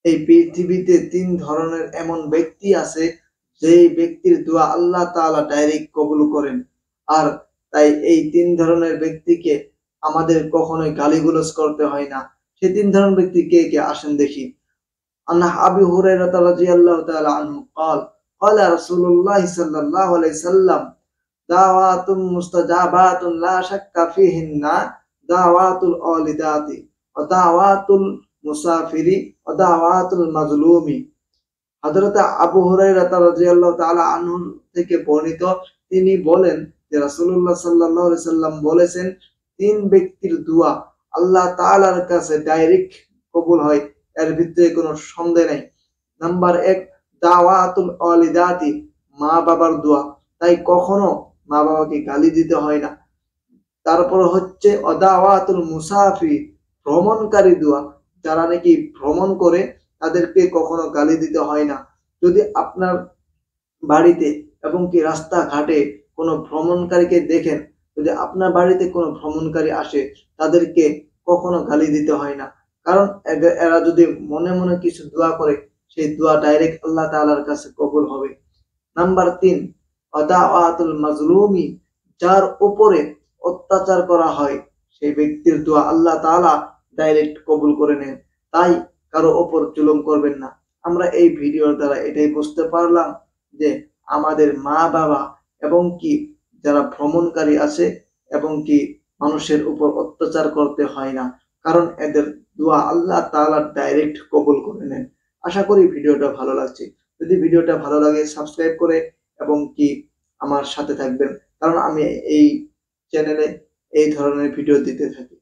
এই পৃথিবীতে তিন ধরনের এমন ব্যক্তি আছে যেই ব্যক্তির দোয়া আল্লাহ তাআলা ডাইরেক্ট কবুল করেন। আর তাই এই তিন ধরনের ব্যক্তিকে আমাদের কখনোই গালিগালাজ করতে হয় না। সেই তিন ধরনের ব্যক্তি কে কে আসেন দেখি। عن أبي هريرة رضي الله تعالى عنه قال قال رسول الله صلى الله عليه وسلم دعوات مستجابات لا شك فيهن دعوات الوالدات ودعوات المسافر ودعوات المظلوم। হযরত আবু হুরায়রা রাদিয়াল্লাহু তাআলা আনহু থেকে বর্ণিত, তিনি বলেন যে রাসূলুল্লাহ সাল্লাল্লাহু আলাইহি সাল্লাম বলেছেন, তিন ব্যক্তির দোয়া আল্লাহ তাআলার কাছে ডাইরেক্ট কবুল হয়, এর ভিতরে কোনো সন্দেহ নাই। নাম্বার 1, দাওয়াতুল ওয়ালিদাতি, মা বাবার দোয়া, তাই কখনো মা বাবাকে গালি দিতে হয় না। তারপর হচ্ছে অদাওয়াতুল মুসাফির, ভ্রমণকারী দোয়া, যারা নাকি ভ্রমণ করে তাদেরকে কখনো গালি দিতে হয় না। যদি আপনার বাড়িতে এবং কি রাস্তাঘাটে কোনো ভ্রমণকারীকে দেখেন, যদি আপনার বাড়িতে কোনো ভ্রমণকারী আসে তাদেরকে কখনো গালি দিতে হয় না, কারণ এরা যদি মনে মনে কিছু দোয়া করে সেই দোয়া ডাইরেক্ট আল্লাহ তাআলার কাছে কবুল হবে। নাম্বার 3, অদাওয়াতুল মাজলুমি, যার উপরে অত্যাচার করা হয় সেই ব্যক্তির দোয়া আল্লাহ তাআলা ডাইরেক্ট কবুল করে নেন। তাই কারো ওপর জুলুম করবেন না। আমরা এই ভিডিওর দ্বারা এটাই বুঝতে পারলাম যে আমাদের মা বাবা এবং কি যারা ভ্রমণকারী আছে এবং কি মানুষের উপর অত্যাচার করতে হয় না, কারণ এদের দোয়া আল্লাহ তাআলা ডাইরেক্ট কবুল করে নেন। আশা করি ভিডিওটা ভালো লাগছে। যদি ভিডিওটা ভালো লাগে সাবস্ক্রাইব করে এবং কি আমার সাথে থাকবেন, কারণ আমি এই চ্যানেলে এই ধরনের ভিডিও দিতে থাকি।